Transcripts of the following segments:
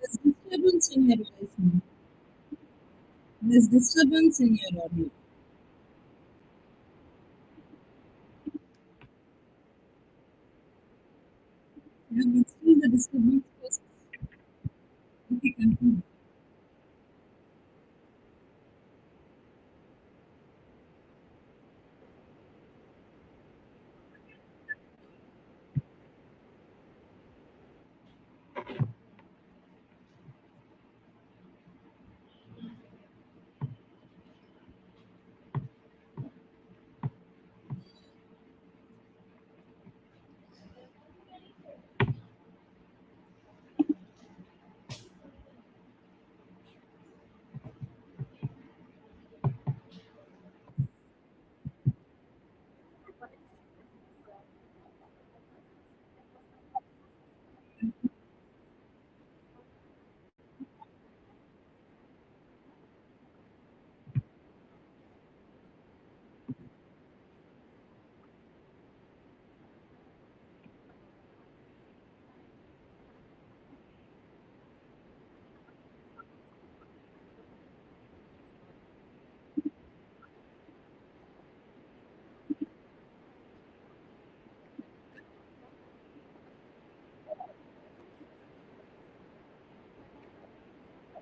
There's disturbance in your voice, ma'am. There's disturbance in your audio. Yeah, but still the disturbance persists. Okay, continue.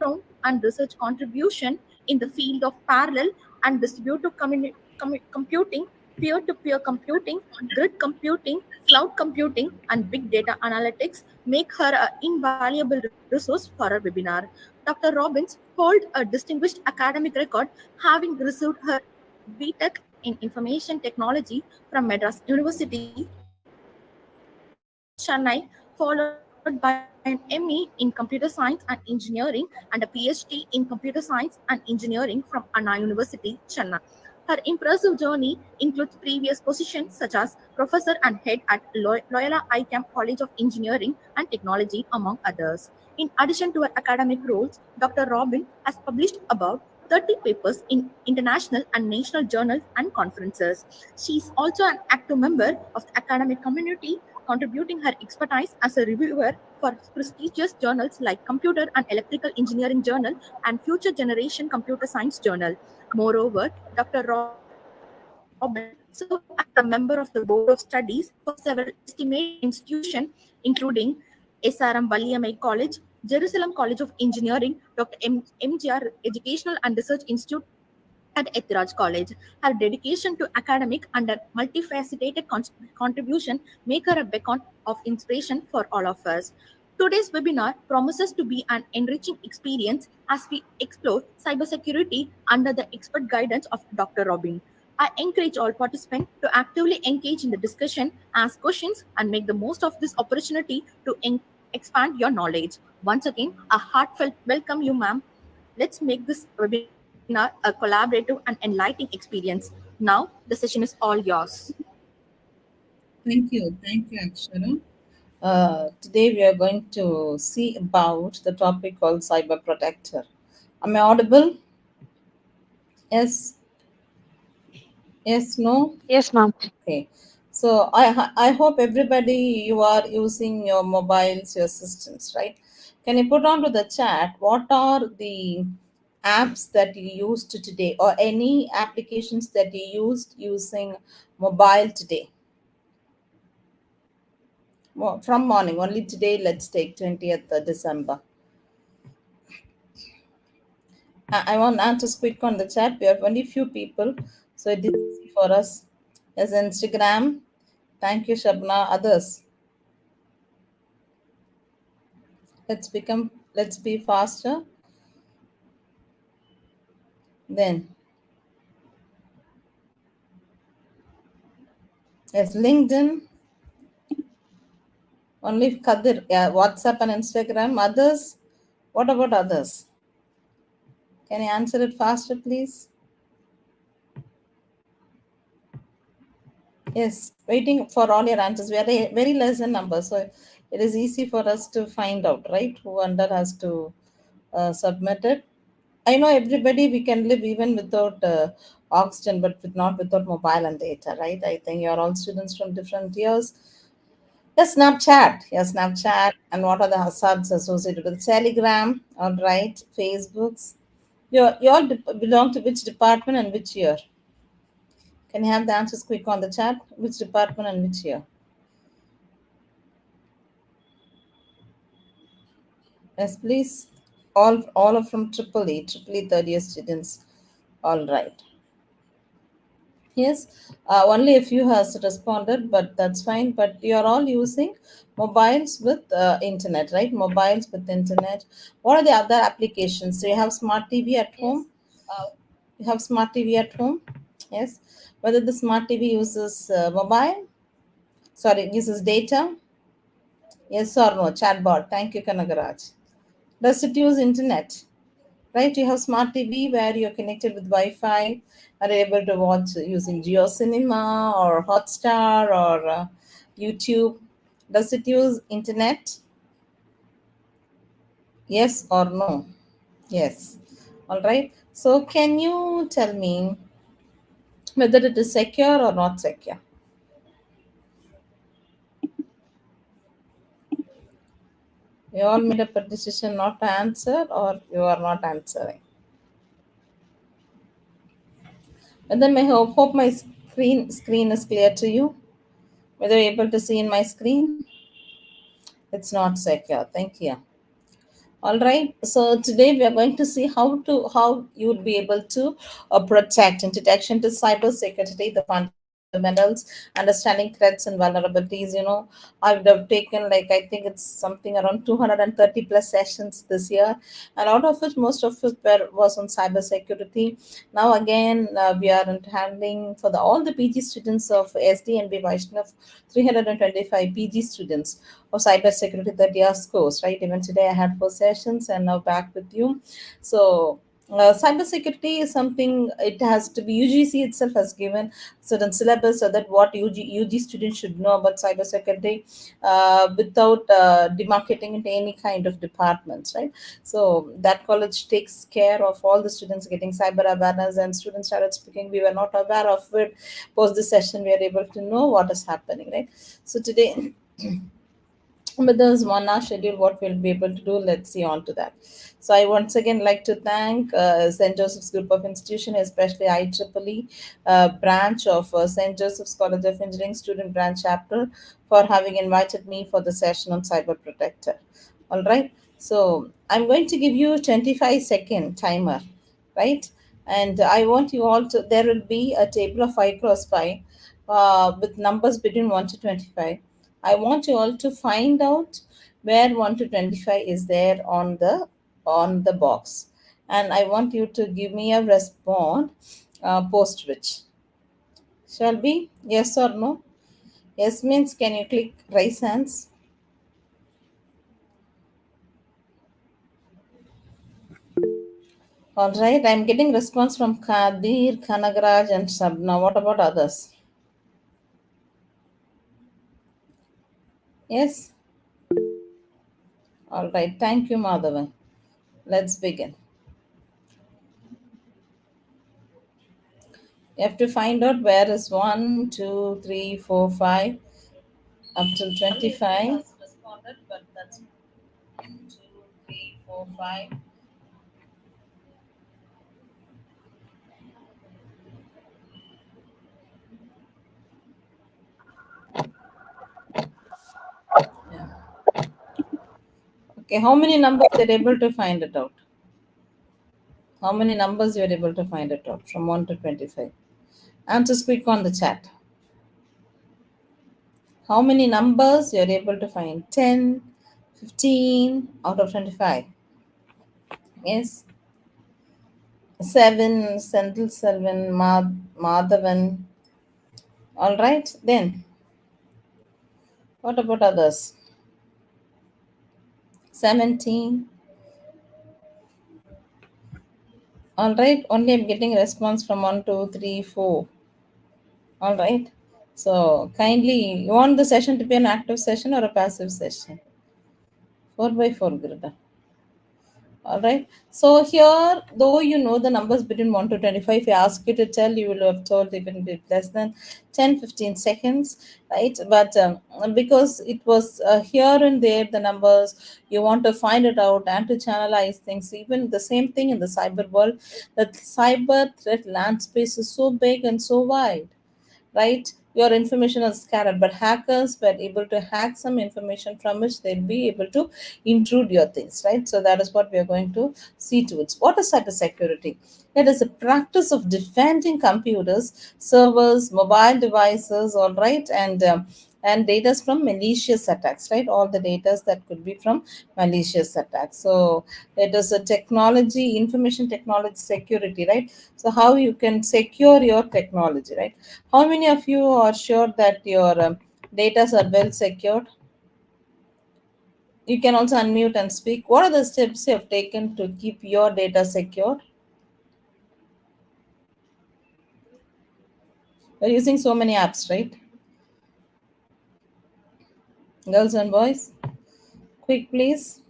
background and research contribution in the field of parallel and distributed computing, peer-to-peer computing, grid computing, cloud computing, and big data analytics make her an invaluable resource for our webinar. Dr. Robbins holds a distinguished academic record, having received her BTech in Information Technology from Madras University, Chennai, followed by an ME in Computer Science and Engineering and a PhD in Computer Science and Engineering from Anna University, Chennai. Her impressive journey includes previous positions such as professor and head at Loyola ICAM College of Engineering and Technology, among others. In addition to her academic roles, Dr. Robin has published about 30 papers in international and national journals and conferences. She is also an active member of the academic community, contributing her expertise as a reviewer for prestigious journals like Computer and Electrical Engineering Journal and Future Generation Computer Science Journal. Moreover, Dr. Robin served as a member of the Board of Studies for several esteemed institutions, including SRM Valiamai College, Jerusalem College of Engineering, Dr. MGR Educational and Research Institute at Ethiraj College. Her dedication to academic and a multifaceted contribution make her a beacon of inspiration for all of us. Today's webinar promises to be an enriching experience as we explore cybersecurity under the expert guidance of Dr. Robin. I encourage all participants to actively engage in the discussion, ask questions, and make the most of this opportunity to expand your knowledge. Once again, a heartfelt welcome you, ma'am. Let's make this webinar a collaborative and enlightening experience. Now, the session is all yours. Thank you. Thank you, Akshara. Today we are going to see about the topic called cyber protector. Am I audible? Yes, yes, no? Yes, ma'am. Okay. So I hope everybody you are using your mobiles, your systems, right? Can you put onto the chat what are the apps that you used today or any applications that you used using mobile today? From morning, only today, let's take 20th December. I want answers quick on the chat. We have only few people, so it is easy for us. As Instagram, thank you, Shabna. Others, let's be faster. Then, yes, LinkedIn, only Kadir. Yeah, WhatsApp and Instagram. Others, what about others? Can you answer it faster, please? Yes, waiting for all your answers. We are a very less in number, so it is easy for us to find out, right? Who under has to submit it. I know everybody we can live even without not without mobile and data, right? I think you're all students from different years. Yes, Snapchat. Yes, Snapchat. And what are the hazards associated with Telegram? All right, Facebooks. You all belong to which department and which year? Can you have the answers quick on the chat? Which department and which year? Yes, please. All are from Triple E third year students. All right. Yes, only a few has responded, but that's fine. But you're all using mobiles with internet, right? Mobiles with internet. What are the other applications? Do you have smart TV at home? You have smart TV at home? Yes. Whether the smart TV uses mobile, sorry, uses data? Yes or no? Chatbot. Thank you, Kanagaraj. Does it use internet? Right, you have smart TV where you're connected with Wi-Fi, are able to watch using Geo Cinema or Hotstar or YouTube. Does it use internet? Yes or no? Yes. All right. So can you tell me whether it is secure or not secure? You all made up a decision not to answer, or you are not answering. And then I hope my screen is clear to you. Whether you're able to see in my screen, it's not secure. Thank you. All right. So today we are going to see how you would be able to protect introduction to cybersecurity, the fundamentals, understanding threats and vulnerabilities. I would have taken like I think it's something around 230 plus sessions this year, and out of which most of it was on cybersecurity. Now again, we are handling for all the PG students of SD and B Vaishnav, 325 PG students of cybersecurity that year's course, right? Even today I had 4 sessions and now back with you. So cybersecurity is something, it has to be UGC itself has given certain syllabus so that what UG students should know about cybersecurity without demarcating into any kind of departments, right? So that college takes care of all the students getting cyber awareness, and students started speaking. We were not aware of it. Post the session, we are able to know what is happening, right? So today but there's 1 hour schedule what we'll be able to do. Let's see on to that. So I once again like to thank St. Joseph's Group of Institution, especially IEEE branch of St. Joseph's College of Engineering student branch chapter, for having invited me for the session on cyber protector. All right, so I'm going to give you a 25-second timer, right? And I want you all to, there will be a table of 5 cross 5 with numbers between 1 to 25. I want you all to find out where 1 to 25 is there on the box, and I want you to give me a response post which. Shall be yes or no? Yes means can you click raise hands? All right, I'm getting response from Kadir, Kanagraj, and Sabna. What about others? Yes. All right. Thank you, Madhavan. Let's begin. You have to find out where is 1, 2, 3, 4, 5 up till 25. Responded, but that's 1, 2, 3, 4, 5. Yeah. Okay. How many numbers you're able to find it out? How many numbers you're able to find it out from 1 to 25? Answers quick on the chat. How many numbers you're able to find? 10, 15 out of 25. Yes. 7, Senthil Selvan, Madhavan. All right. Then, what about others? 17. All right. Only I'm getting response from 1, 2, 3, 4. All right. So, kindly, you want the session to be an active session or a passive session? 4 by 4 grid. All right. So here, though you know the numbers between 1 to 25, if I ask you to tell, you will have told even with less than 10-15 seconds, right? But because it was here and there, the numbers, you want to find it out and to channelize things. Even the same thing in the cyber world, the cyber threat landspace is so big and so wide, right? Your information is scattered, but hackers were able to hack some information from which they'll be able to intrude your things, right? So that is what we are going to see to it. What is cybersecurity? It is a practice of defending computers, servers, mobile devices, all right, and data from malicious attacks, right? All the data that could be from malicious attacks. So it is a technology, information technology security, right? So how you can secure your technology, right? How many of you are sure that your data are well secured? You can also unmute and speak. What are the steps you have taken to keep your data secure? You're using so many apps, right? Girls and boys, quick, please.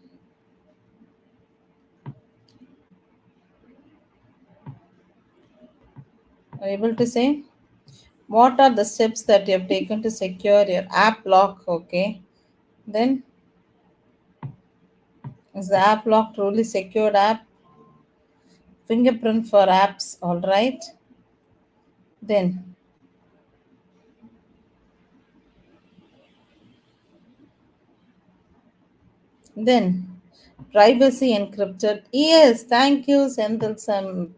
Are you able to say? What are the steps that you have taken to secure your app lock? Okay. Then, is the app lock truly secured app? Fingerprint for apps, all right. Then, privacy encrypted. Yes, thank you, Sendamil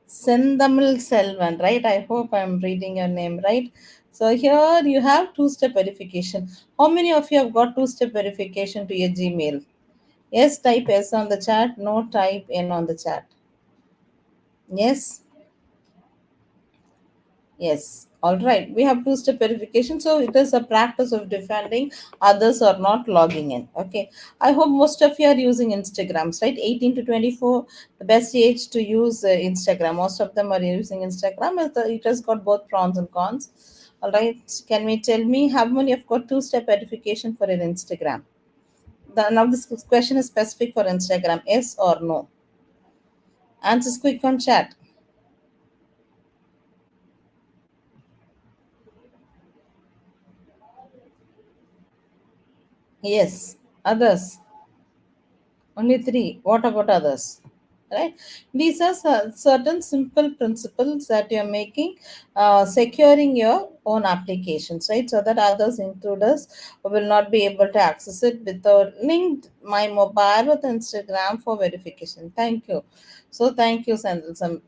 Selvan, right? I hope I'm reading your name right. So here you have two-step verification. How many of you have got two-step verification to your Gmail? Yes, type S on the chat. No, type N on the chat. Yes. Yes, all right. We have two-step verification, so it is a practice of defending others are not logging in. Okay, I hope most of you are using Instagrams, right? 18 to 24, the best age to use Instagram. Most of them are using Instagram. It has got both pros and cons. All right, can we tell me how many have got two-step verification for an Instagram? Now this question is specific for Instagram. Yes or no? Answers quick on chat. Yes. Others. Only three. What about others? Right? These are certain simple principles that you're making, securing your own applications, right? So that others, intruders, will not be able to access it without linked my mobile with Instagram for verification. Thank you. So thank you, Sendamil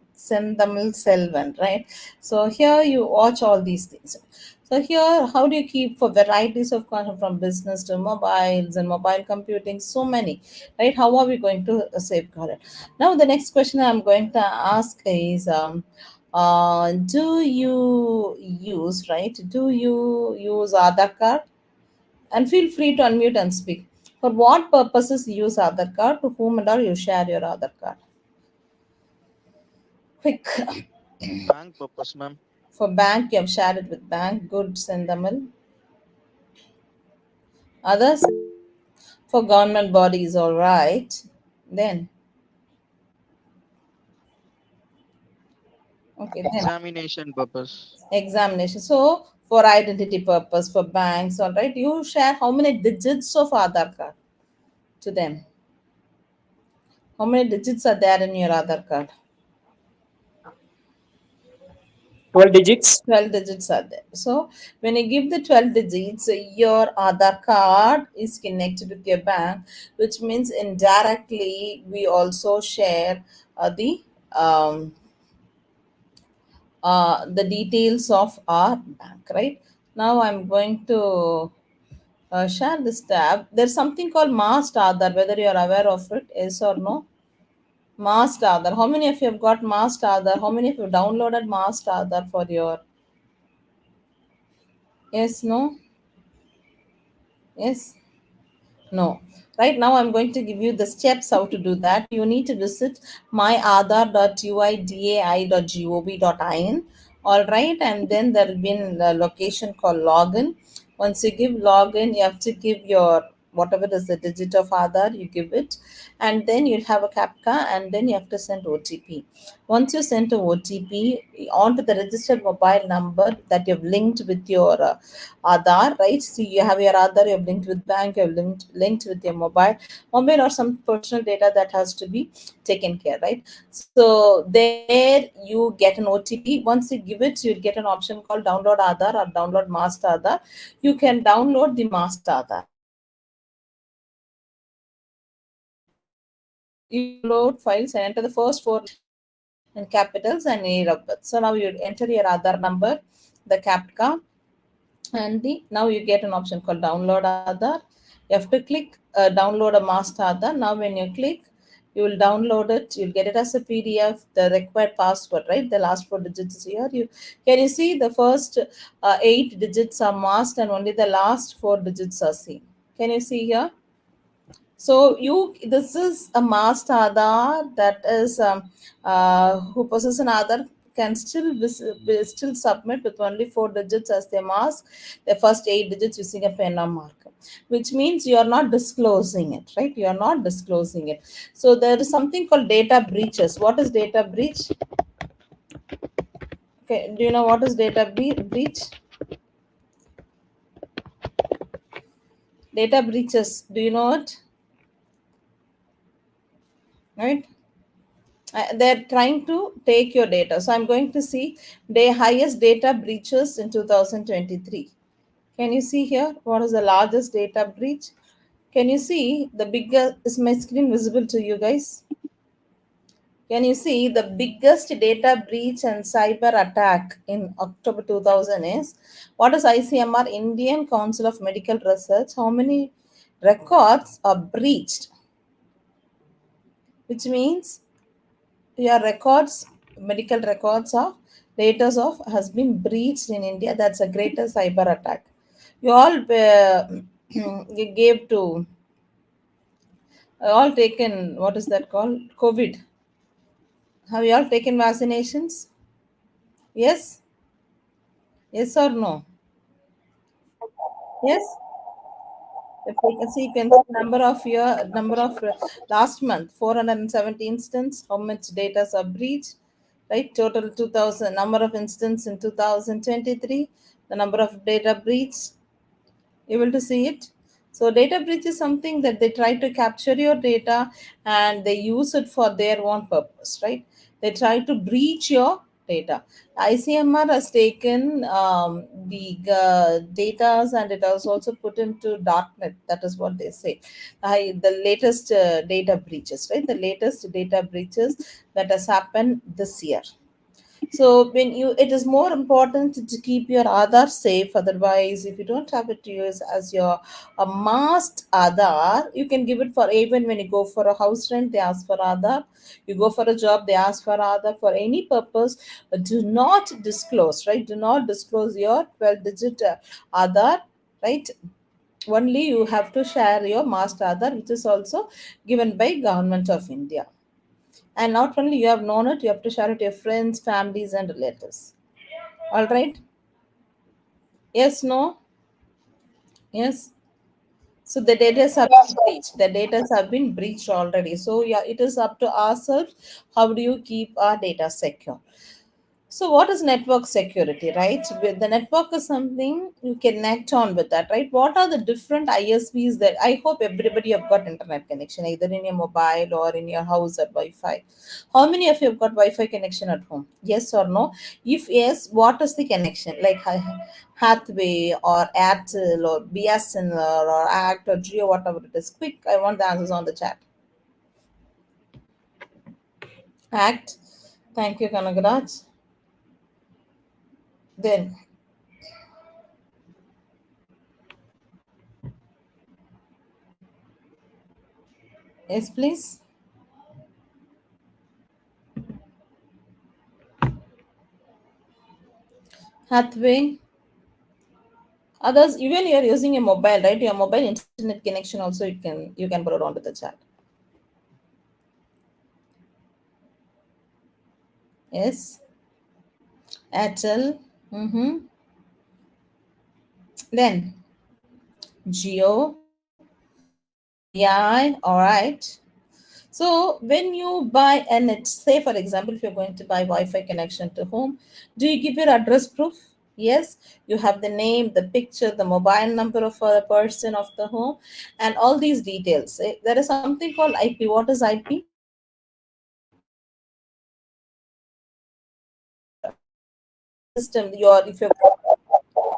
Selvan, right? So here you watch all these things. So here, how do you keep for varieties of content from business to mobiles and mobile computing? So many, right? How are we going to safeguard it? Now, the next question I'm going to ask is, do you use, right? Do you use Aadhaar card? And feel free to unmute and speak. For what purposes you use Aadhaar card? To whom and all you share your Aadhaar card? Quick. Bank purpose, ma'am. For bank, you have shared it with bank. Good, Sendamal. Others? For government bodies, all right. Then, okay, then Examination purpose. examination. So, for identity purpose, for banks, all right. You share how many digits of Aadhaar card to them? How many digits are there in your Aadhaar card? 12 digits. 12 digits are there. So, when you give the 12 digits, your Aadhaar card is connected with your bank, which means indirectly we also share um, the details of our bank, right? Now I'm going to share this tab. There's something called Master Aadhaar, whether you are aware of it, yes or no. Master Aadhaar. How many of you have got Master Aadhaar? How many of you have downloaded Master Aadhaar for your, yes, no, yes? No. Right now, I'm going to give you the steps how to do that. You need to visit myaadhar.uidai.gov.in. All right. And then there will be a location called login. Once you give login, you have to give your whatever is the digit of Aadhaar, you give it, and then you'll have a CAPTCHA, and then you have to send OTP. Once you send the OTP onto the registered mobile number that you've linked with your Aadhaar, right? So you have your Aadhaar, you've linked with bank, you've linked with your mobile or some personal data that has to be taken care, right? So there you get an OTP. Once you give it, you'll get an option called download Aadhaar or download master Aadhaar. You can download the master Aadhaar. You download files and enter the first four in capitals and year of birth. So now you enter your Aadhaar number, the CAPTCHA, and now you get an option called download Aadhaar. You have to click download a master Aadhaar. Now when you click, you will download it. You'll get it as a PDF. The required password, right? The last four digits is here. You can you see the first eight digits are masked and only the last four digits are seen. Can you see here? So this is a masked Aadhaar that is who possesses an Aadhaar can will still submit with only four digits as their mask, the first eight digits using a pen or marker, which means you are not disclosing it, right? You are not disclosing it. So there is something called data breaches. What is data breach? Okay, do you know what is data breach? Data breaches. Do you know it? Right? They're trying to take your data. So I'm going to see the highest data breaches in 2023. Can you see here what is the largest data breach? Can you see the bigger? Is my screen visible to you guys? Can you see the biggest data breach and cyber attack in October 2000 is what is ICMR, Indian Council of Medical Research? How many records are breached? Which means your records, medical records of data of has been breached in India. That's a greater cyber attack. You all you gave to all taken what is that called? COVID. Have you all taken vaccinations? Yes, yes or no? Yes. If we can see, you can see number of last month 470 instance. How much data are breached? Right, total 2000 number of instance in 2023. The number of data breach, able to see it. So data breach is something that they try to capture your data and they use it for their own purpose, right? They try to breach your data. ICMR has taken the data and it has also put into darknet. That is what they say. The latest data breaches, right? The latest data breaches that has happened this year. So when you, it is more important to keep your Aadhaar safe. Otherwise, if you don't have it to use as your a masked Aadhaar, you can give it for even when you go for a house rent, they ask for Aadhaar. You go for a job, they ask for Aadhaar for any purpose. Do not disclose, right? Do not disclose your 12-digit Aadhaar, right? Only you have to share your masked Aadhaar, which is also given by Government of India. And not only you have known it, you have to share it to your friends, families, and relatives. All right? Yes, no? Yes. So the data have been breached. The data have been breached already. So yeah, it is up to ourselves. How do you keep our data secure? So what is network security, right? With the network is something you connect on with that, right? What are the different ISPs that I hope everybody have got internet connection, either in your mobile or in your house at Wi-Fi. How many of you have got Wi-Fi connection at home? Yes or no? If yes, what is the connection? Like Hathway or Airtel or BSNL or Act or Geo, whatever it is. Quick, I want the answers on the chat. Act. Thank you, Kanagraj. Then, yes, please. Hathway. Others, even you're using a mobile, right? Your mobile internet connection also you can put it onto the chat. Yes. Airtel. Then Geo. Yeah, all right. So when you buy a net, say for example, if you're going to buy Wi-Fi connection to home, do you give your address proof? Yes, you have the name, the picture, the mobile number of a person of the home, and all these details. There is something called IP. What is IP? System. Your if you're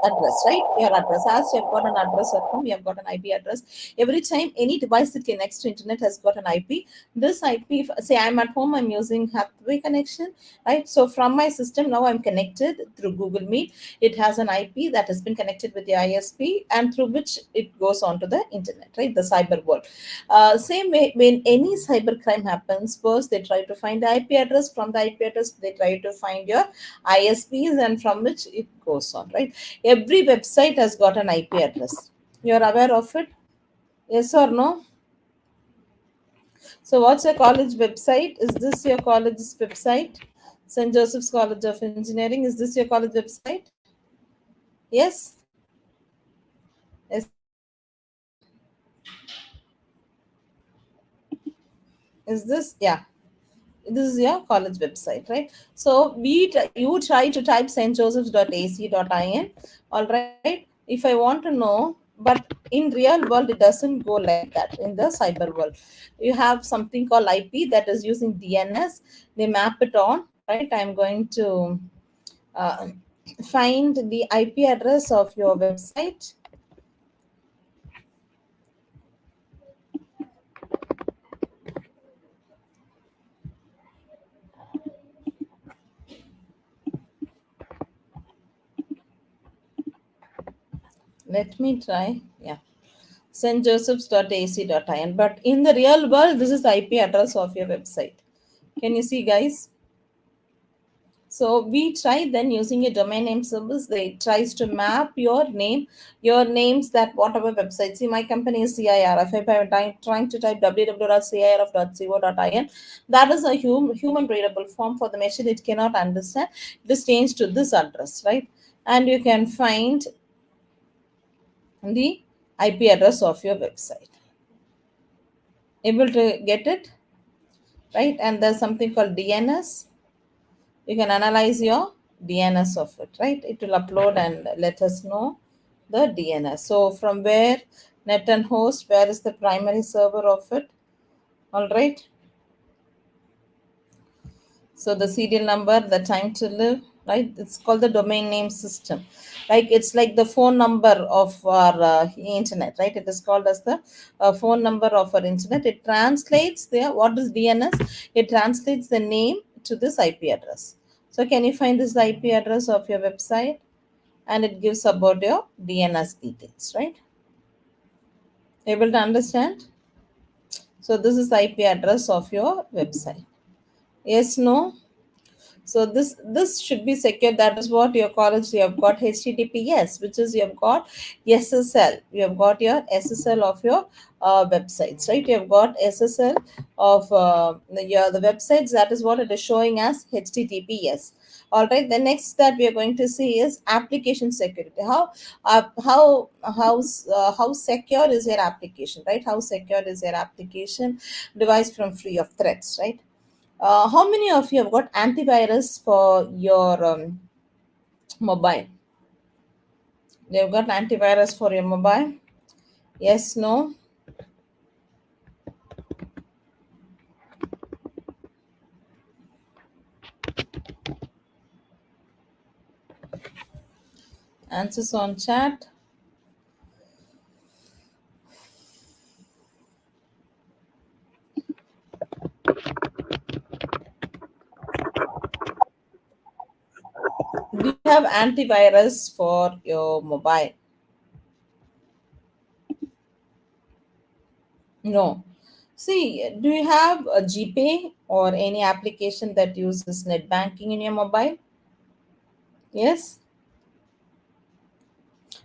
address, right? Your address. As you've got an address at home, you have got an IP address. Every time any device that connects to internet has got an IP. This IP, say I'm at home, I'm using Hathaway connection, right? So from my system now I'm connected through Google Meet. It has an IP that has been connected with the ISP, and through which it goes on to the internet, right? The cyber world. Same way, when any cyber crime happens, first they try to find the IP address. From the IP address, they try to find your ISPs, and from which it goes on, right? Every website has got an IP address. You're aware of it? Yes or no? So, what's your college website? Is this your college's website? St. Joseph's College of Engineering. Is this your college website? Yes? Yes. Is this? Yeah. This is your college website, right? So you try to type stjosephs.ac.in. All right, if I want to know, but in real world it doesn't go like that. In the cyber world, you have something called IP that is using DNS. They map it on, right? I'm going to uh, find the IP address of your website. Let me try. Yeah, stjosephs.ac.in. But in the real world, this is the IP address of your website. Can you see, guys? So we try then using a domain name service. They tries to map your names, that whatever website. See, my company is CIRF. If I'm trying to type www.cirf.co.in, that is a human readable form for the machine. It cannot understand. It is changed to this address, right? And you can find the IP address of your website. Able to get it, right? And there's something called DNS. You can analyze your DNS of it, right? It will upload and let us know the DNS. So from where, net and host, where is the primary server of it? All right. So the serial number, the time to live, right? It's called the domain name system. Like it's like the phone number of our internet, right? It is called as the phone number of our internet. It translates there. What is DNS? It translates the name to this IP address. So can you find this IP address of your website? And it gives about your DNS details, right? Able to understand? So this is the IP address of your website. Yes, no? So this should be secure. That is what your college, you have got HTTPS, which is you have got SSL. You have got your SSL of your websites, right? You have got SSL of the websites. That is what it is showing as HTTPS. All right. The next that we are going to see is application security. How secure is your application, right? How secure is your application device from free of threats, right? How many of you have got antivirus for your mobile? You've got antivirus for your mobile? Yes, no? Answers on chat. Do you have antivirus for your mobile? No. See, do you have a GPay or any application that uses net banking in your mobile? Yes.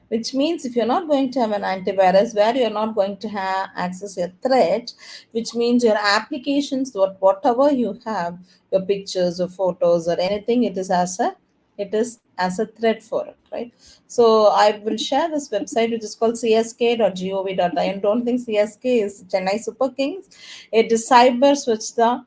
Which means if you're not going to have an antivirus where you're not going to have access your threat, which means your applications, whatever you have, your pictures or photos or anything, it is as a it is as a threat for it, right? So I will share this website which is called csk.gov.in. Don't think CSK is Chennai Super Kings. It is Cyber Switch the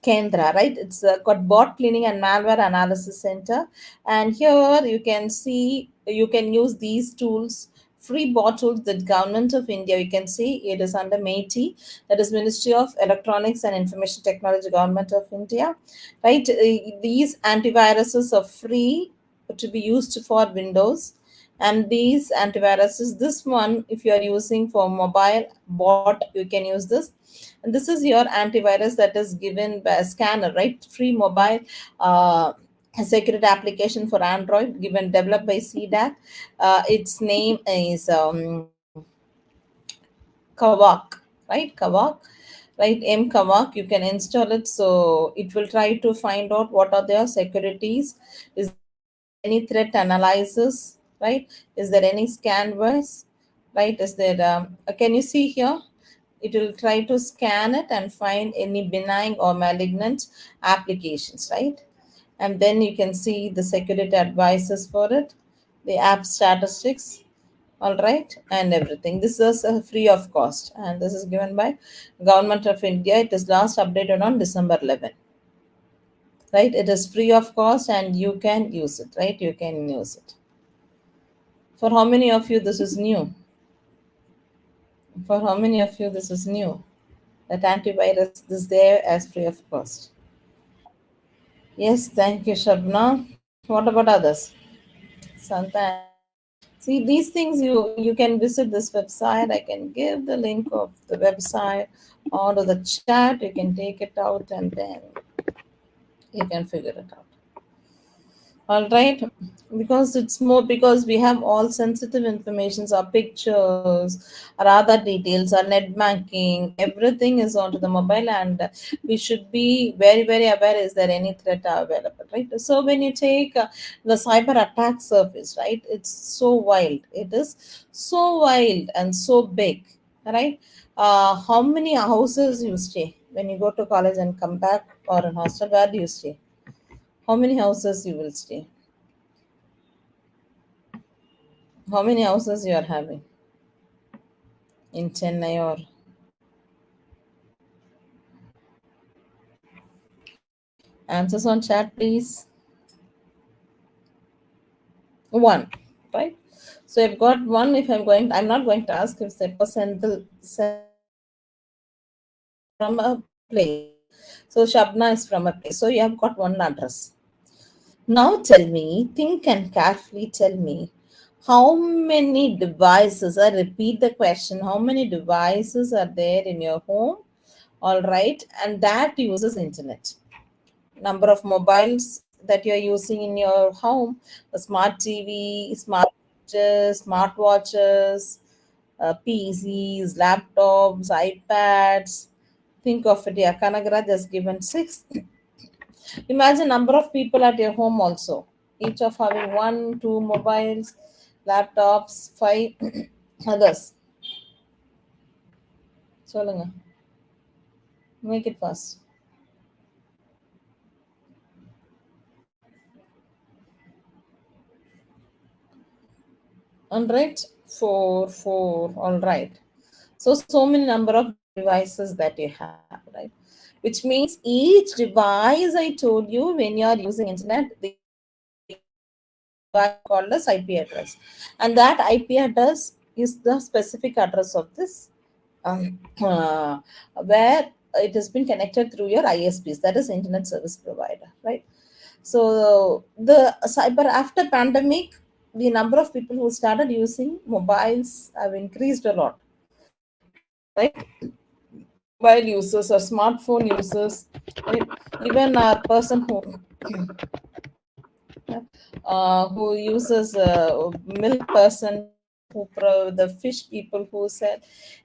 Kendra, right? It's got bot cleaning and malware analysis center. And here you can see you can use these tools, free bot tools that government of India. You can see it is under MeitY, that is Ministry of Electronics and Information Technology, Government of India, right? These antiviruses are free to be used for Windows. And these antiviruses, this one, if you are using for mobile bot, you can use this. And this is your antivirus that is given by a scanner, right? Free mobile security application for Android, given developed by CDAC. Its name is Kavak, right? Kavak, right? Kavak. You can install it, so it will try to find out what are their securities. Is there any threat analysis, right? Is there any scanwares, right? Is there? Can you see here? It will try to scan it and find any benign or malignant applications, right? And then you can see the security advices for it, the app statistics, all right, and everything. This is free of cost, and this is given by Government of India. It is last updated on December 11, right? It is free of cost and you can use it, right? You can use it. For how many of you this is new? For how many of you this is new? That antivirus is there as free of cost. Yes, thank you, Shabna. What about others? Santa and Eva. See, these things you can visit this website. I can give the link of the website onto the chat. You can take it out and then you can figure it out. All right, because it's more, because we have all sensitive informations, our pictures, our other details, our net banking, everything is onto the mobile, and we should be very very aware, is there any threat available, right? So when you take the cyber attack surface, right, it's so wild, it is so wild and so big, right? How many houses you stay when you go to college and come back, or in hostel, where do you stay? How many houses you will stay? How many houses you are having in Chennai? Or answers on chat, please. One, right? So I've got one. If I'm not going to ask if the person from a place. So Shabna is from a place. So you have got one address. Now tell me, think and carefully tell me, how many devices, I repeat the question, how many devices are there in your home? All right, and that uses internet. Number of mobiles that you're using in your home, the smart TV, smartwatches, PCs, laptops, iPads. Think of it. Yeah, Kanagra just given six. Imagine number of people at your home also. Each of having one, two mobiles, laptops, five others. சொல்லுங்க. Make it fast. All right, four. All right. So many number of devices that you have, right? Which means each device, I told you, when you are using internet, the device called as IP address, and that IP address is the specific address of this, where it has been connected through your ISPs, that is Internet Service Provider, right? So the cyber, after pandemic, the number of people who started using mobiles have increased a lot, right? Mobile users or smartphone users, right? Even our person who uses milk person, the fish people who sell,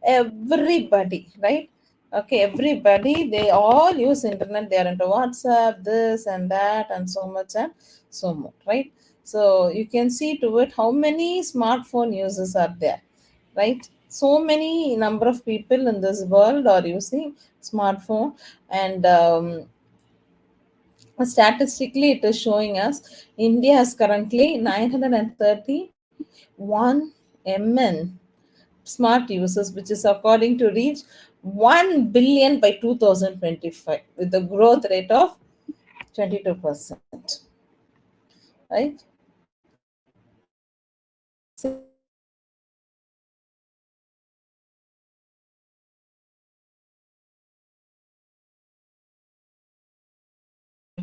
everybody, right? Okay, everybody, they all use internet. They are into WhatsApp, this and that, and so much and so more, right? So you can see to it how many smartphone users are there, right? So many number of people in this world are using smartphone, and Statistically, it is showing us India has currently 931 MN smart users, which is according to reach 1 billion by 2025 with a growth rate of 22%. Right?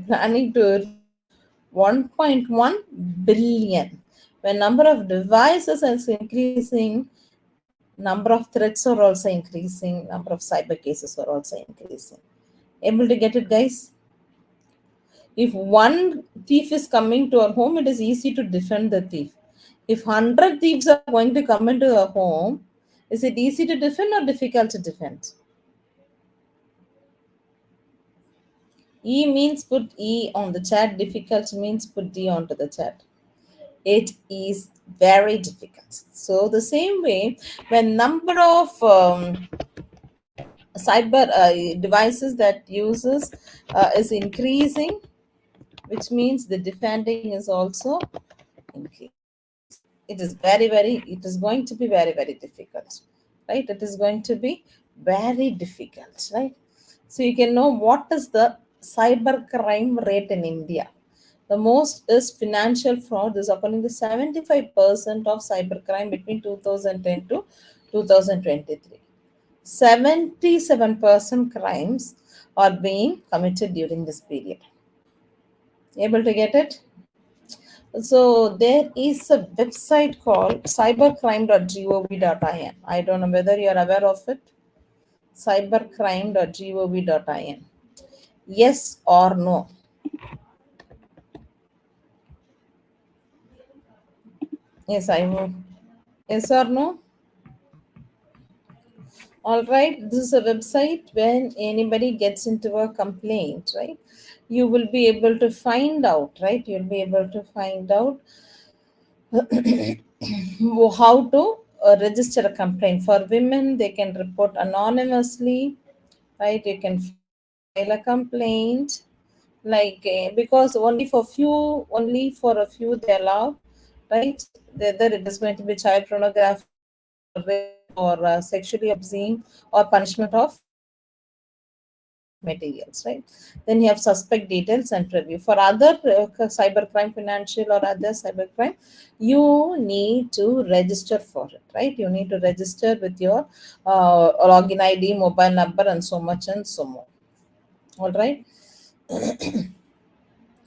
Planning to reach 1.1 billion. When number of devices is increasing, number of threats are also increasing, number of cyber cases are also increasing. Able to get it, guys? If one thief is coming to our home, it is easy to defend the thief. If 100 thieves are going to come into a home, is it easy to defend or difficult to defend? E means put E on the chat. Difficult means put D onto the chat. It is very difficult. So the same way, when number of cyber devices that uses is increasing, which means the defending is also increasing. It is it is going to be very difficult, right? It is going to be very difficult, right? So you can know what is the cyber crime rate in India. The most is financial fraud. This is according to 75% of cybercrime between 2010 to 2023. 77% crimes are being committed during this period. Able to get it? So there is a website called cybercrime.gov.in. I don't know whether you are aware of it. Cybercrime.gov.in. Yes or no? Yes, I will. Yes or no? All right. This is a website when anybody gets into a complaint, right? You will be able to find out, right? You'll be able to find out how to register a complaint. For women, they can report anonymously, right? You can file a complaint, like because only for a few they allow, right? Whether it is going to be child pornography or rape or sexually obscene or punishment of materials, right? Then you have suspect details and review. For other cybercrime, financial or other cybercrime, you need to register for it, right? You need to register with your login ID, mobile number, and so much and so more. All right.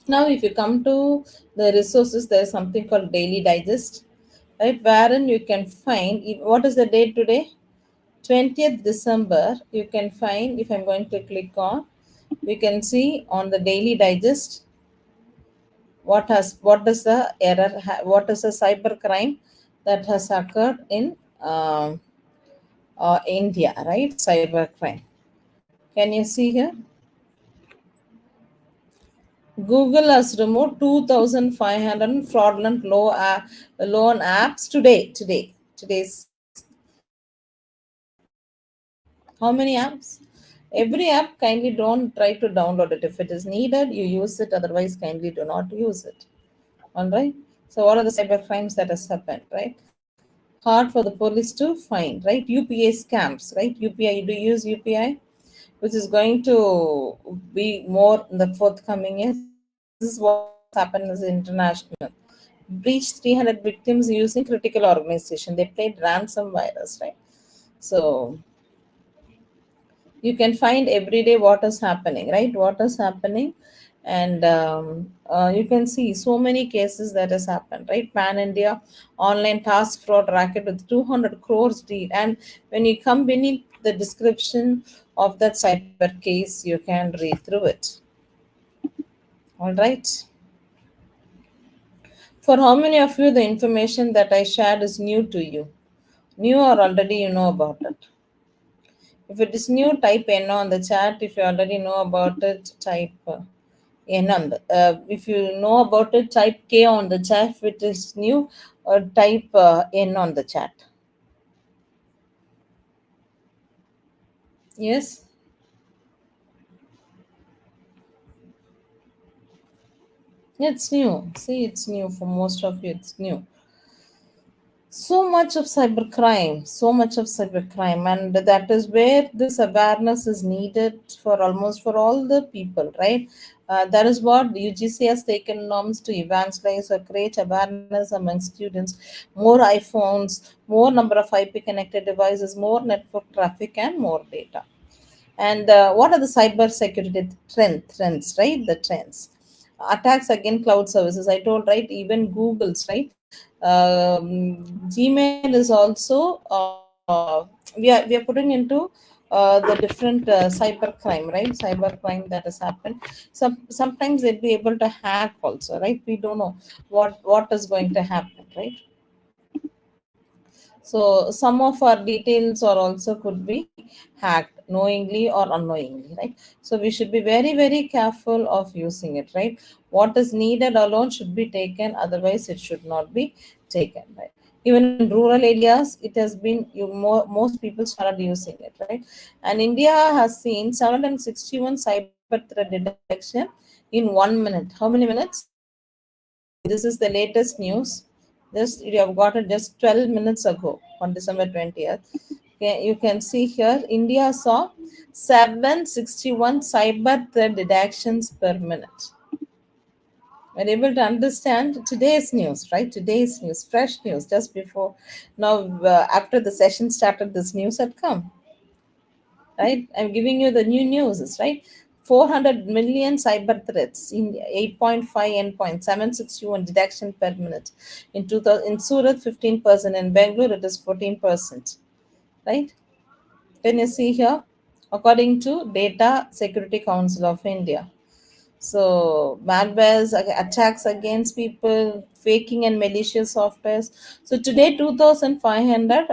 Now, if you come to the resources, there is something called Daily Digest, right? Wherein you can find what is the date today? 20th December. You can find, if I'm going to click on, we can see on the Daily Digest what is the what is the cyber crime that has occurred in India, right? Cyber crime. Can you see here? Google has removed 2,500 fraudulent loan apps today. Today's how many apps? Every app, kindly don't try to download it. If it is needed, you use it. Otherwise, kindly do not use it. All right. So, what are the cyber crimes that has happened? Right. Hard for the police to find. Right. UPI scams. Right. UPI. Do you use UPI? Which is going to be more in the forthcoming years. This is what has happened as international. Breached 300 victims using critical organization. They played ransom virus, right? So you can find every day what is happening, right? What is happening, and you can see so many cases that has happened, right? Pan India online task fraud racket with 200 crores deal, and when you come beneath the description of that cyber case, you can read through it. All right. For how many of you the information that I shared is new to you? New or already you know about it? If it is new, type N on the chat. If you already know about it, type N on the. If you know about it, type K on the chat. If it is new, type N on the chat. Yes. It's new. See, it's new for most of you. It's new. So much of cybercrime, so much of cybercrime, and that is where this awareness is needed for almost for all the people, right? That is what UGC has taken norms to evangelize or create awareness among students. More iPhones, more number of IP connected devices, more network traffic, and more data. And what are the cyber security trends, right? The trends. Attacks against cloud services. I told, right? Even Google's, right? Gmail is also, we are putting into the different cyber crime, right? Cyber crime that has happened. Sometimes they'll be able to hack also, right? We don't know what is going to happen, right? So some of our details are also could be hacked knowingly or unknowingly, right? So we should be very, very careful of using it, right? What is needed alone should be taken, otherwise it should not be taken, right? Even in rural areas, it has been most people started using it, right? And India has seen 761 cyber threat detection in 1 minute. How many minutes? See, this is the latest news. Just you have got it just 12 minutes ago on December 20th. Okay, you can see here India saw 761 cyber threat detections per minute. We're able to understand today's news, right? Today's news, fresh news, just before now, after the session started, this news had come, right? I'm giving you the new news, right? 400 million cyber threats in 8.5 endpoints, 761 detection per minute. In 2000, in Surat, 15%. In Bangalore, it is 14%, right? Can you see here? According to Data Security Council of India. So malwares, attacks against people, faking and malicious softwares. So today 2500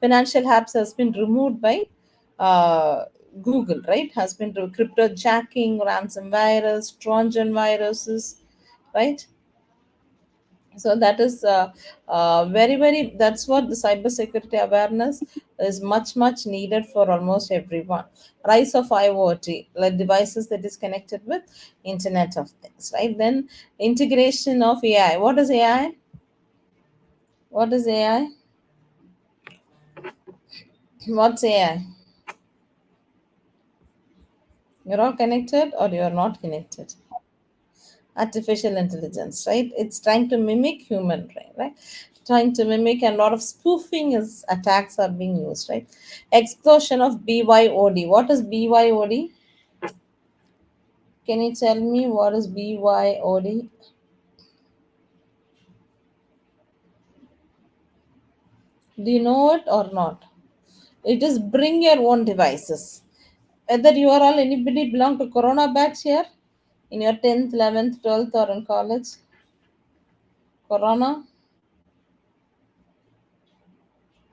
financial apps has been removed by uh, Google, right? Has been crypto jacking, ransomware, Trojan viruses, right? So that is very, very, that's what the cybersecurity awareness is much needed for almost everyone. Rise of IoT, like devices that is connected with Internet of Things, right? Then integration of AI. What is AI? What is AI? What's AI? You're all connected or you're not connected? Artificial intelligence, right? It's trying to mimic human brain, right? Trying to mimic, and a lot of spoofing is attacks are being used, right? Explosion of BYOD. What is BYOD? Can you tell me what is BYOD? Do you know it or not? It is bring your own devices. Whether you are all anybody belong to Corona batch here in your 10th, 11th, 12th, or in college? Corona.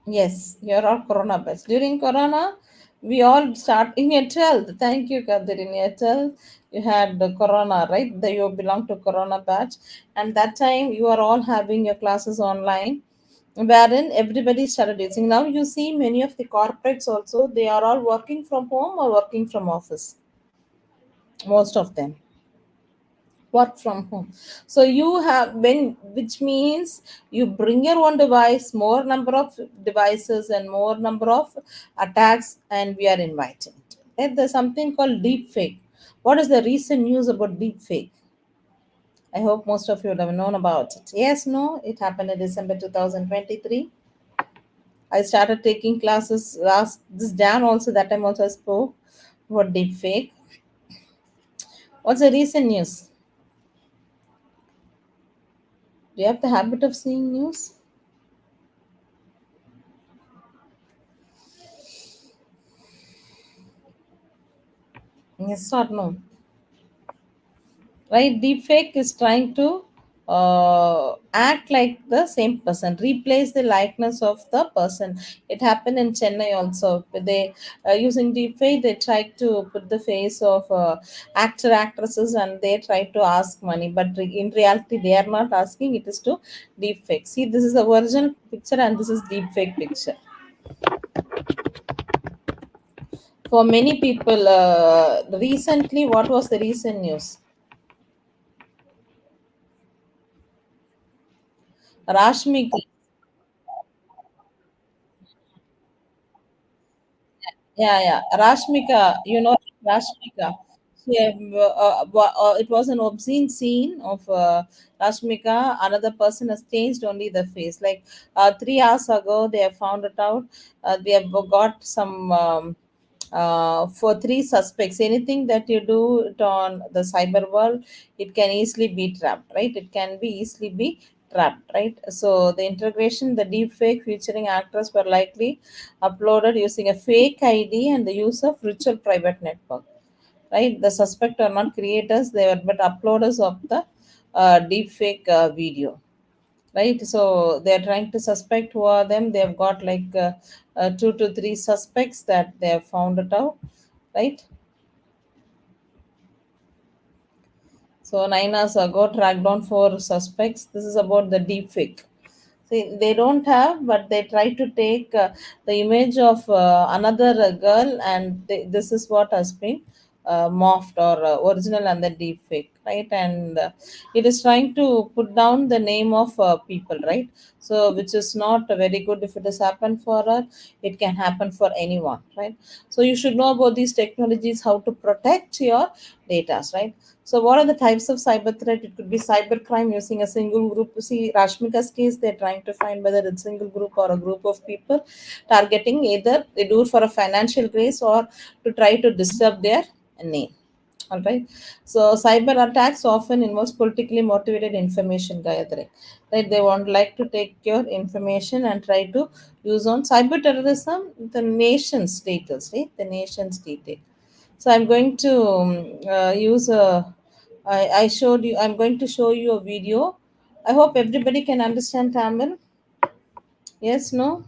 Yes, you're all Corona batch. During Corona, we all start in your 12th. Thank you, Kadir. In your 12th, you had the Corona, right? You belong to Corona batch. And that time, you are all having your classes online, wherein everybody started using. Now, you see many of the corporates also, they are all working from home or working from office. Most of them work from home. So you have when, which means you bring your own device, more number of devices and more number of attacks, and we are inviting it. Then there's something called deep fake. What is the recent news about deep fake? I hope most of you would have known about it. Yes, no, it happened in December 2023. I started taking classes last this Jan also. That time also I spoke about deep fake. What's the recent news? Do you have the habit of seeing news? Yes or no? Right? Deepfake is trying to act like the same person, replace the likeness of the person. It happened in Chennai also. They using deepfake, they tried to put the face of actresses, and they tried to ask money. But in reality, they are not asking. It is to deepfake. See, this is the original picture, and this is deepfake picture. For many people, recently, what was the recent news? Rashmika. Yeah. Rashmika, you know Rashmika. It was an obscene scene of Rashmika. Another person has changed only the face. Like 3 hours ago, they have found it out. They have got some for three suspects. Anything that you do it on the cyber world, it can easily be trapped, right? It can be easily be trapped, right? So the integration, the deep fake featuring actors were likely uploaded using a fake ID and the use of virtual private network, right? The suspect are not creators, they were but uploaders of the deep fake video, right? So they're trying to suspect who are them. They've got like 2 to 3 suspects that they have found it out, right? So 9 hours ago, tracked down 4 suspects. This is about the deep fake. See, they don't have, but they try to take the image of another girl, and this is what has been morphed or original and the deep fake, right? And it is trying to put down the name of people, right? So, which is not very good. If it has happened for her, it can happen for anyone, right? So, you should know about these technologies, how to protect your data, right? So, what are the types of cyber threat? It could be cyber crime using a single group. See, Rashmika's case, they're trying to find whether it's single group or a group of people targeting, either they do it for a financial grace or to try to disturb their name. All right. So, cyber attacks often involves politically motivated information gathering. Right? They want like to take your information and try to use on cyber terrorism the nation's details, right? The nation's detail. So I'm going to use a. I showed you. I'm going to show you a video. I hope everybody can understand Tamil. Yes, no.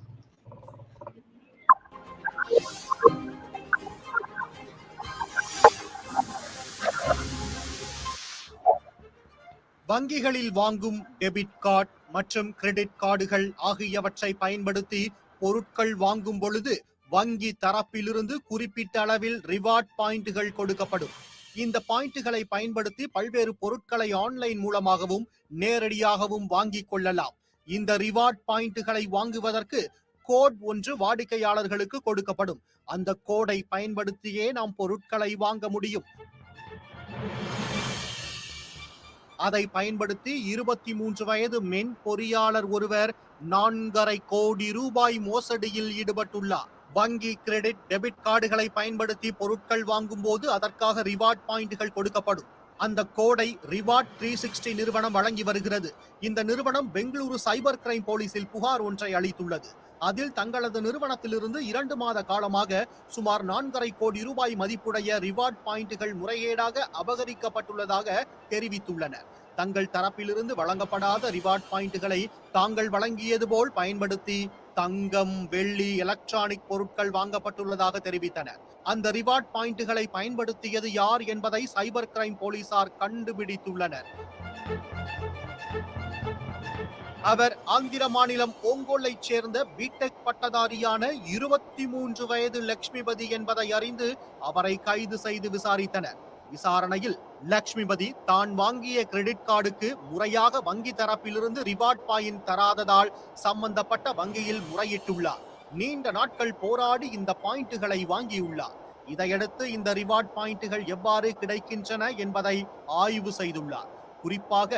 வங்கிகளில் வாங்கும் debit card மற்றும் credit கார்டுகள் ஆகியவற்றை பயன்படுத்தி பொருட்கள் வாங்கும் பொழுது வங்கி தரப்பிலிருந்து குறிப்பிட்ட அளவில் ரிவார்ட் பாயிண்டுகள் கொடுக்கப்படும். இந்த பாயிண்டுகளை பயன்படுத்தி பல்வேறு பொருட்களை ஆன்லைன் மூலமாகவும் நேரடியாகவும் வாங்கிக் கொள்ளலாம். இந்த ரிவார்ட் பாயிண்டுகளை வாங்குவதற்கு கோட் ஒன்று வாடிக்கையாளர்களுக்கு கொடுக்கப்படும். அந்த கோடை பயன்படுத்தியே நாம் பொருட்களை வாங்க முடியும். அதை பயன்படுத்தி 23 வயது மென் பொறியாளர் ஒருவர் 4.5 கோடி ரூபாய் மோசடியில் ஈடுபட்டுள்ளார். வங்கி கிரெடிட் டெபிட் கார்டுகளை பயன்படுத்தி பொருட்கள் வாங்கும் போது அதற்காக ரிவார்ட் பாயிண்டுகள் கொடுக்கப்படும். அந்த கோடை ரிவார்ட் 360 நிறுவனம் வழங்கி வருகிறது. இந்த நிறுவனம் பெங்களூரு சைபர் கிரைம் போலீசில் புகார் ஒன்றை அளித்துள்ளது. அதில் தங்களது நிறுவனத்திலிருந்து 2 மாத காலமாக சுமார் 4.5 கோடி ரூபாய் மதிப்புடைய ரிவார்ட் பாயிண்டுகள் முறைகேடாக அபகரிக்கப்பட்டுள்ளதாக தெரிவித்துள்ளனர். தங்கள் தரப்பிலிருந்து வழங்கப்படாத ரிவார்ட் பாயிண்டுகளை தாங்கள் வழங்கியது போல் பயன்படுத்தி தங்கம், வெள்ளி, எலக்ட்ரானிக் பொருட்கள் வாங்கப்பட்டுள்ளதாக தெரிவித்தனர். அந்த ரிவார்ட் பாயிண்டுகளை பயன்படுத்தியது யார் என்பதை சைபர் கிரைம் போலீசார் கண்டுபிடித்துள்ளனர். அவர் ஆந்திர மாநிலம் ஓங்கோலைச் சேர்ந்த பிடெக் பட்டதாரியான 23 வயது லட்சுமிபதி என்பதை அறிந்து அவரை கைது செய்து விசாரித்தனர். விசாரணையில் லட்சுமிபதி தான் வாங்கிய கிரெடிட் கார்டுக்கு முறையாக வங்கி தரப்பிலிருந்து ரிவார்ட் பாயிண்ட் தராததால் சம்பந்தப்பட்ட வங்கியில் முறையிட்டுள்ளார். நீண்ட நாட்கள் போராடி இந்த பாயிண்டுகளை வாங்கியுள்ளார். இதையடுத்து இந்த ரிவார்ட் பாயிண்டுகள் எவ்வாறு கிடைக்கின்றன என்பதை ஆய்வு செய்துள்ளார். குறிப்பாக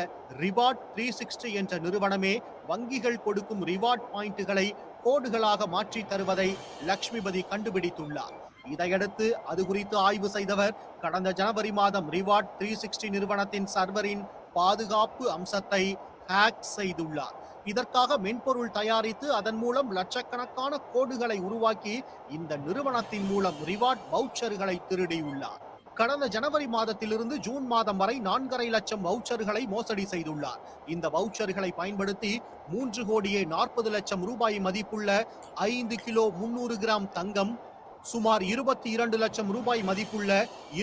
ரிவார்ட் 360 என்ற நிறுவனமே வங்கிகள் கொடுக்கும் ரிவார்ட் பாயிண்டுகளை கோடுகளாக மாற்றி தருவதை லட்சுமிபதி கண்டுபிடித்துள்ளார். இதையடுத்து அது குறித்து ஆய்வு செய்தவர் கடந்த ஜனவரி மாதம் ரிவார்ட் 360 நிறுவனத்தின் சர்வரின் பாதுகாப்பு அம்சத்தை ஹேக் செய்துள்ளார். இதற்காக மென்பொருள் தயாரித்து அதன் மூலம் லட்சக்கணக்கான கோடுகளை உருவாக்கி இந்த நிறுவனத்தின் மூலம் ரிவார்ட் வவுச்சர்களை திருடியுள்ளார். கடந்த ஜனவரி மாதத்திலிருந்து ஜூன் மாதம் வரை 4.5 லட்சம் வவுச்சர்களை மோசடி செய்துள்ளார். இந்த வவுச்சர்களை பயன்படுத்தி 3 கோடியே 40 லட்சம் ரூபாய் மதிப்புள்ள 5 கிலோ 300 கிராம் தங்கம், சுமார் 22 லட்சம் ரூபாய் மதிப்புள்ள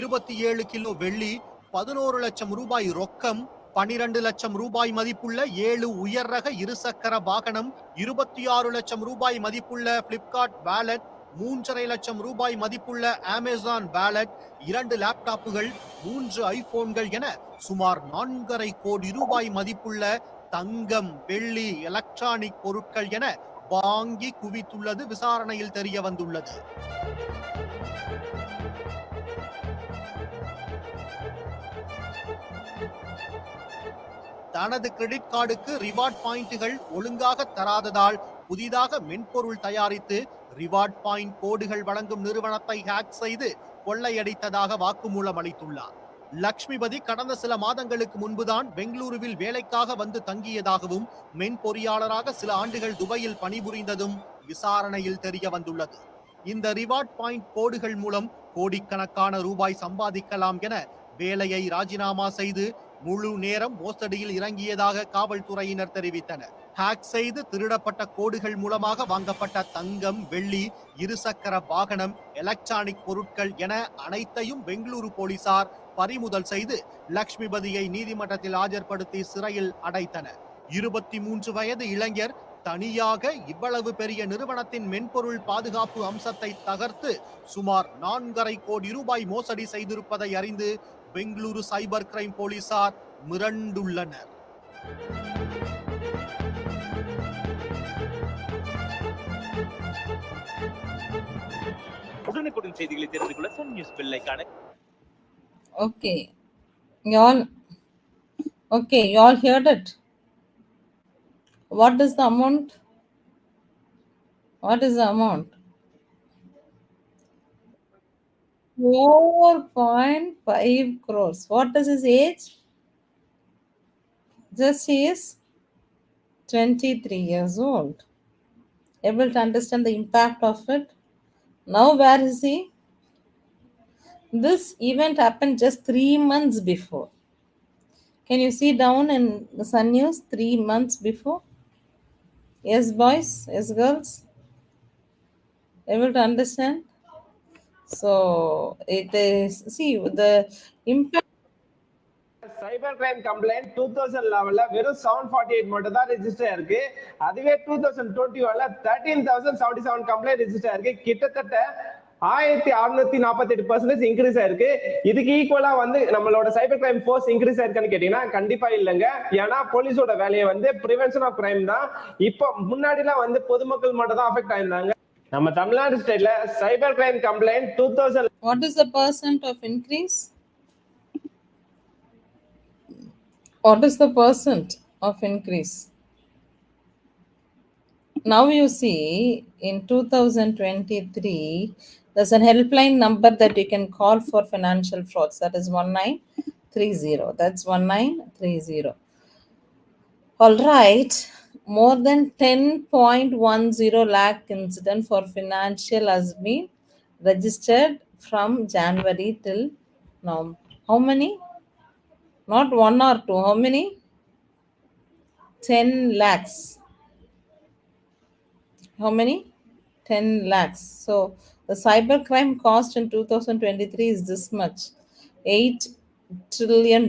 27 கிலோ வெள்ளி, 11 லட்சம் ரூபாய் ரொக்கம், 12 லட்சம் ரூபாய் மதிப்புள்ள 7 உயர் ரக இருசக்கர வாகனம், 26 லட்சம் ரூபாய் மதிப்புள்ள பிளிப்கார்ட் வாலெட், 3.5 லட்சம் ரூபாய் மதிப்புள்ள அமேசான் வாலெட், 2 லேப்டாப்புகள், 3 ஐபோன்கள் என சுமார் 4.5 கோடி ரூபாய் மதிப்புள்ள தங்கம், வெள்ளி, எலக்ட்ரானிக் பொருட்கள் என வாங்கி குவித்துள்ளது விசாரணையில் தெரிய வந்துள்ளது. தனது கிரெடிட் கார்டுக்கு ரிவார்ட் பாயிண்டுகள் ஒழுங்காக தராததால் புதிதாக மென்பொருள் தயாரித்து ரிவார்ட் பாயிண்ட் கோடுகள் வழங்கும் நிறுவனத்தை ஹேக் செய்து கொள்ளையடித்ததாக வாக்குமூலம் அளித்துள்ளார். லக்ஷ்மிபதி கடந்த சில மாதங்களுக்கு முன்புதான் பெங்களூருவில் வேலைக்காக வந்து தங்கியதாகவும் மென்பொறியாளராக சில ஆண்டுகள் துபாயில் பணிபுரிந்ததும் விசாரணையில் தெரிய வந்துள்ளது. இந்த ரிவார்ட் பாயிண்ட் கோடுகள் மூலம் கோடிக்கணக்கான ரூபாய் சம்பாதிக்கலாம் என வேலையை ராஜினாமா செய்து முழு நேரம் மோசடியில் இறங்கியதாக காவல்துறையினர் தெரிவித்தனர். ஹேக் செய்து திருடப்பட்ட கோடுகள் மூலமாக வாங்கப்பட்ட தங்கம், வெள்ளி, இருசக்கர வாகனம், எலக்ட்ரானிக் பொருட்கள் என அனைத்தையும் பெங்களூரு போலீசார் பறிமுதல் செய்து லக்ஷ்மிபதியை நீதிமன்றத்தில் ஆஜர்படுத்தி சிறையில் அடைத்தனர். 23 வயது இளைஞர் தனியாக இவ்வளவு பெரிய நிறுவனத்தின் மென்பொருள் பாதுகாப்பு அம்சத்தை தகர்த்து சுமார் 4.5 கோடி ரூபாய் மோசடி செய்திருப்பதை அறிந்து பெங்களூரு சைபர் கிரைம் போலீசார் மிரண்டுள்ளனர். உடனுக்குடன் செய்திகளை தெரிந்து கொள்ள சன் நியூஸ் பெல் ஐகானை Okay, y'all. Okay, y'all heard it. What is the amount? What is the amount? 4.5 crores. What is his age? Just he is 23 years old. Able to understand the impact of it? Now, where is he? This event happened just 3 months before. Can you see down in the Sun News 3 months before? Yes, boys, yes, girls. Able to understand? So it is, see, the impact. Cyber crime complaint 2011ல வெறும் 748 மட்டும் தான் register இருக்கு. அதுவே 2021ல 13,077 complaint register இருக்கு. கிட்டத்தட்ட 1648% increase ஆயிருக்கு. இதுக்கு ஈக்குவலா வந்து நம்மளோட சைபர் கிரைம் ஃபோர்ஸ் இன்க்ரீஸ் ஆயிருக்கான்னு கேட்டீங்கன்னா கண்டிப்பா இல்லைங்க. ஏன்னா போலீஸோட வேலையை வந்து பிரிவென்ஷன் ஆஃப் கிரைம் தான். இப்போ முன்னாடிலாம் வந்து பொதுமக்கள் மட்டும் தான் அஃபெக்ட் ஆயிருந்தாங்க. நம்ம தமிழ்நாடு ஸ்டேட்ல cyber crime complaint 2000. What is the percent of increase? What is the percent of increase? Now you see in 2023 there's a helpline number that you can call for financial frauds. That is 1930. That's 1930. All right. More than 10.10 lakh incident for financial has been registered from January till now. How many? Not 1 or 2. How many? 10 lakhs. How many? 10 lakhs. So the cybercrime cost in 2023 is this much, $8 trillion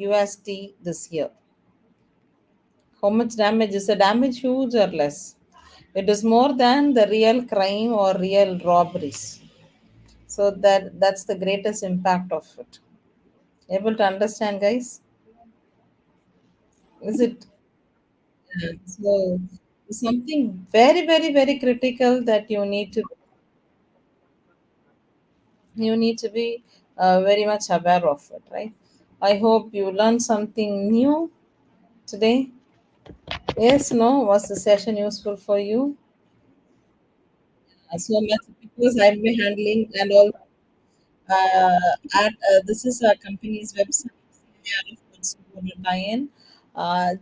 USD this year. How much damage? Is the damage huge or less? It is more than the real crime or real robberies. So that's the greatest impact of it. Able to understand, guys? Is it? So something very, very, very critical that you need to be very much aware of it, right? I hope you learned something new today. Yes, no? Was the session useful for you? So much, because I'll be handling and all. This is our company's website. tie-in.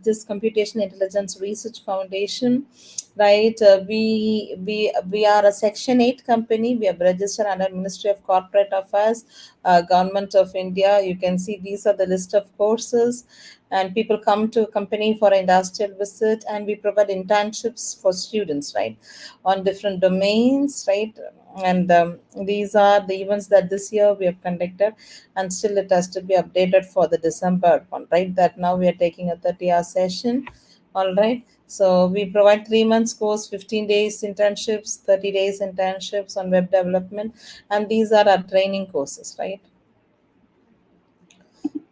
This Computational Intelligence Research Foundation, right? We are a Section 8 company. We are registered under Ministry of Corporate Affairs, Government of India. You can see these are the list of courses, and people come to company for industrial visit, and we provide internships for students, right, on different domains, right? And these are the events that this year we have conducted, and still it has to be updated for the December one, right? That now we are taking a 30-hour session. All right. So we provide 3 months course, 15 days internships, 30 days internships on web development, and these are our training courses, right?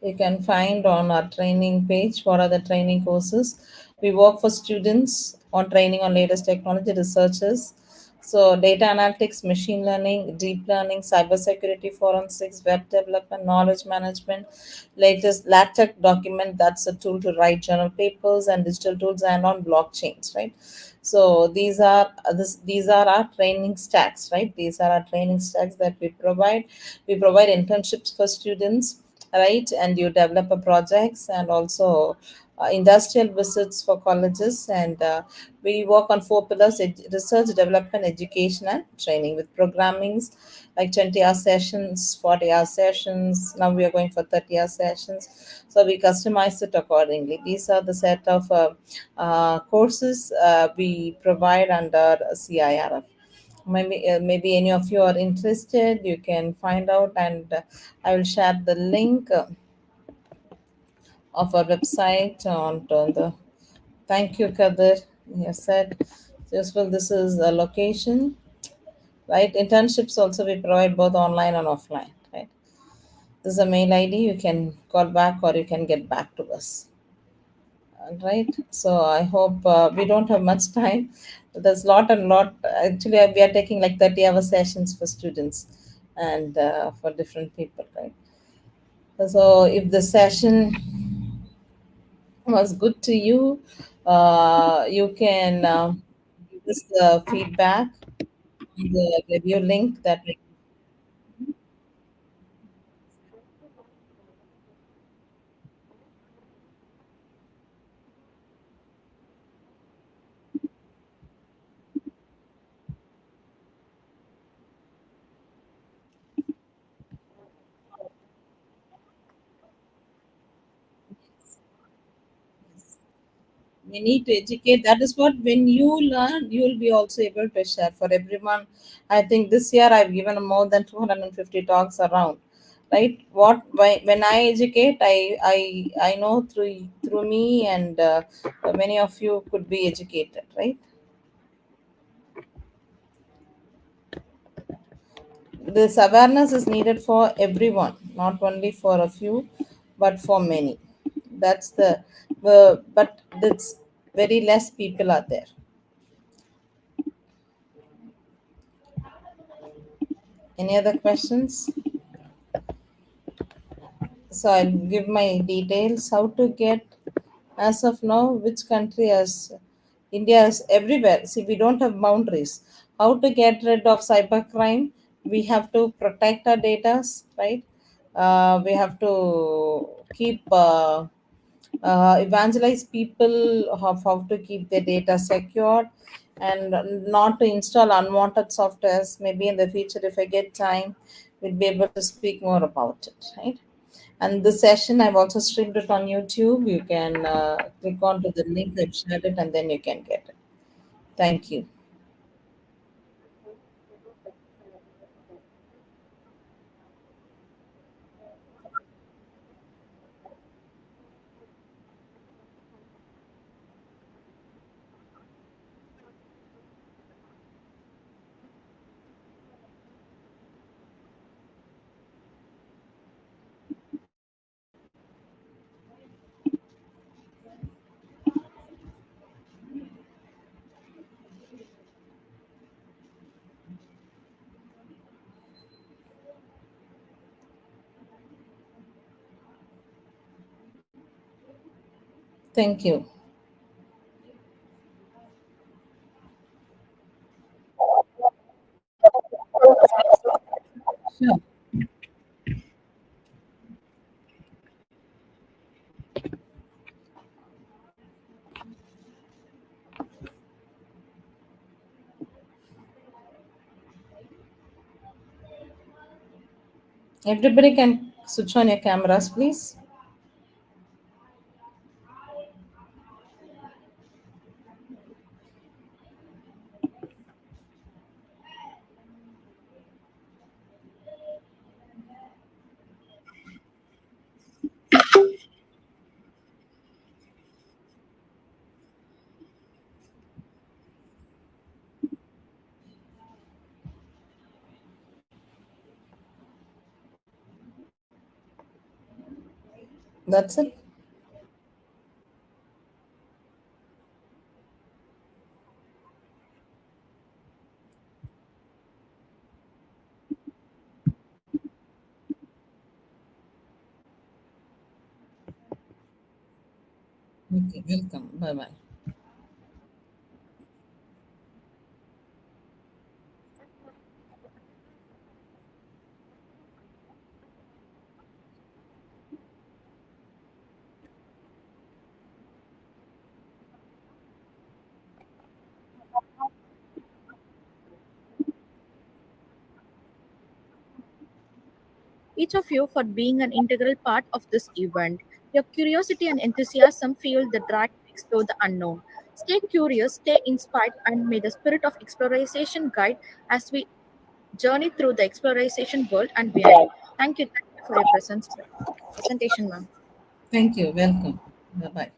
You can find on our training page what are the training courses. We work for students on training on latest technology, researchers. So data analytics, machine learning, deep learning, cybersecurity, forensics, web development, knowledge management, latest LaTeX document, that's a tool to write journal papers, and digital tools, and on blockchains, right? So these are our training stacks, right? These are our training stacks that we provide. We provide internships for students, right? And you develop a projects, and also industrial visits for colleges. And we work on four pillars: research, development, education, and training, with programmings like 20-hour sessions, 40-hour sessions. Now we are going for 30-hour sessions, so we customize it accordingly. These are the set of courses we provide under CIRF. Maybe any of you are interested, you can find out, and I will share the link of our website on the. Thank you, Kadir. You said useful. This is a location, right? Internships also we provide both online and offline, right? This is a mail ID. You can call back or you can get back to us. All right. So I hope we don't have much time. There's lot and lot. Actually, we are taking like 30-hour sessions for students and for different people, right? So if the session was good to you, you can give us the feedback, the review link that we. We need to educate. That is what, when you learn, you will be also able to share for everyone. I think this year I've given more than 250 talks around, right? When I educate, I know through me, and many of you could be educated, right? This awareness is needed for everyone, not only for a few, but for many. That's the but it's very less people are there. Any other questions? So I'll give my details. How to get, as of now, which country has, India is everywhere. See, we don't have boundaries. How to get rid of cybercrime? We have to protect our data, right? We have to keep evangelize people of how to keep their data secure, and not to install unwanted softwares. Maybe in the future, if I get time, we'll be able to speak more about it, right? And the session, I've also streamed it on YouTube. You can click on to the link, I've shared it, and then you can get it. Thank you. Thank you. Sure. Everybody can switch on your cameras, please. That's it. Okay, welcome. Bye bye. Each of you for being an integral part of this event. Your curiosity and enthusiasm fuel the drive to explore the unknown. Stay curious, stay inspired, and may the spirit of exploration guide as we journey through the exploration world and beyond. Thank you for your presentation, ma'am. Thank you. Welcome. Bye bye.